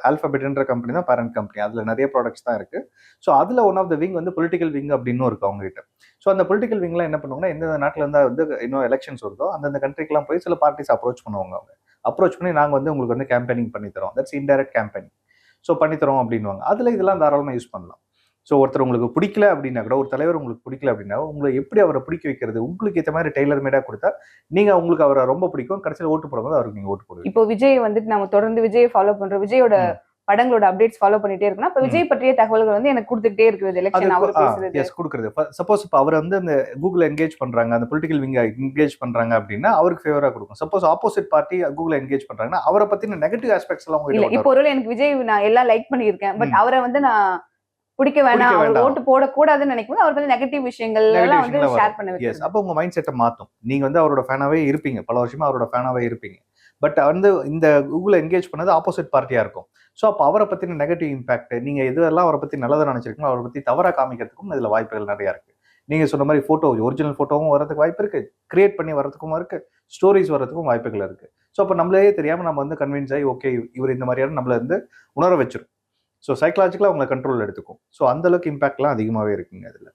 ஆல்ஃபபெட்ன்ற company தான் parent company. அதுல நிறைய ப்ராடக்ட்ஸ் தான் இருக்கு. ஸோ அதுல ஒன் ஆஃப் த விங் வந்து பொலிட்டிக்கல் விங் அப்படின்னு இருக்கு அவங்க கிட்ட. ஸோ அந்த பொலிட்டிக்கல் விங்லாம் என்ன பண்ணுவாங்கன்னா, எந்தெந்த நாட்டுல இருந்தா வந்து இன்னும் எலெக்ஷன்ஸ் வருதோ அந்தந்த கண்ட்ரிக்கெல்லாம் போய் சில பார்ட்டிஸ் அப்ரோச் பண்ணுவாங்க அவங்க. அப்ரோச் பண்ணி நாங்க வந்து உங்களுக்கு வந்து கேம்பெயினிங் பண்ணி தரோம். That's indirect campaigning. ஸோ பண்ணி தரோம் அப்படின்னுவாங்க. அதுல இதெல்லாம் தாராளமா யூஸ் பண்ணலாம். ஸோ ஒருத்தர் உங்களுக்கு பிடிக்கல அப்படின்னா கூட, ஒரு தலைவர் உங்களுக்கு பிடிக்கல அப்படின்னா, உங்களை எப்படி அவரை பிடிக்க வைக்கிறது? உங்களுக்கு ஏற்ற மாதிரி டெய்லர் மேடா கொடுத்தா, நீங்க உங்களுக்கு அவரை ரொம்ப பிடிக்கும். கடைசியில் ஓட்டு போடும்போது அவருக்கு நீங்க ஓட்டு போடுவீங்க. இப்போ விஜய் வந்துட்டு நம்ம தொடர்ந்து விஜய் ஃபாலோ பண்றோம். விஜயோட படங்களோட அப்டேட்ஸ் ஃபாலோ பண்ணிட்டே இருக்கணும். அப்ப விஜய் பற்றிய தகவல்கள் வந்து எனக்கு கொடுத்துட்டே இருக்குது. எலெக்ஷன் அவர் பேசுறது. எஸ் கொடுக்குறது. சப்போஸ் இப்போ அவர் வந்து அந்த கூகுள் என்கேஜ் பண்றாங்க, அந்த பொலிட்டிக்கல் விங்க என்கேஜ் பண்றாங்க அப்படின்னா அவருக்கு ஃபேவரா கொடுக்கும். Suppose opposite party Google engage பண்றாங்கன்னா அவரை பத்தின நெகட்டிவ் ஆஸ்பெக்ட்ஸ் எல்லாம் இல்ல. இப்போ ஒருவேளை எனக்கு விஜய் நான் எல்லாம் லைக் பண்ணியிருக்கேன். பட் அவரை வந்து நான் பிடிக்க வேணாம், அவர் ஓட்டு போடக்கூடாதுன்னு நினைக்கும் அவர் வந்து நெகட்டிவ் விஷயங்கள் எல்லாம் வந்து ஷேர் பண்ண வைக்கிறது. அப்போ உங்க மைண்ட் செட்டை மாத்தும். நீங்க வந்து அவரோட ஃபேனாவே இருப்பீங்க, பல வருஷமா அவரோட ஃபேனாவே இருப்பீங்க. பட் வந்து இந்த கூகுள் என்கேஜ் பண்ணது ஆப்போசிட் பார்ட்டியா இருக்கும். ஸோ அப்போ அவரை பத்தின நெகட்டிவ் இம்பாக்ட், நீங்க எதுவெல்லாம் அவரை பத்தி நல்லதை நினைச்சிருக்கீங்களோ அவரை பத்தி தவறா காமிக்கிறதுக்கும் இதுல வாய்ப்புகள் நிறைய இருக்கு. நீங்க சொன்ன மாதிரி போட்டோ, ஒரிஜினல் போட்டோவும் வரதுக்கு வாய்ப்பு இருக்கு, கிரியேட் பண்ணி வரதுக்கும் இருக்கு, ஸ்டோரிஸ் வரதுக்கும் வாய்ப்புகள் இருக்கு. ஸோ அப்போ நம்மளே தெரியாம நம்ம வந்து கன்வின்ஸ் ஆகி ஓகே இவர் இந்த மாதிரியான நம்மள வந்து உணர வச்சிரும். ஸோ சைக்கலாஜிக்கலாக உங்களை கண்ட்ரோல் எடுத்துக்கும். ஸோ அந்த அளவுக்கு இம்பாக்ட்லாம் அதிகமாகவே இருக்குங்க அதில்.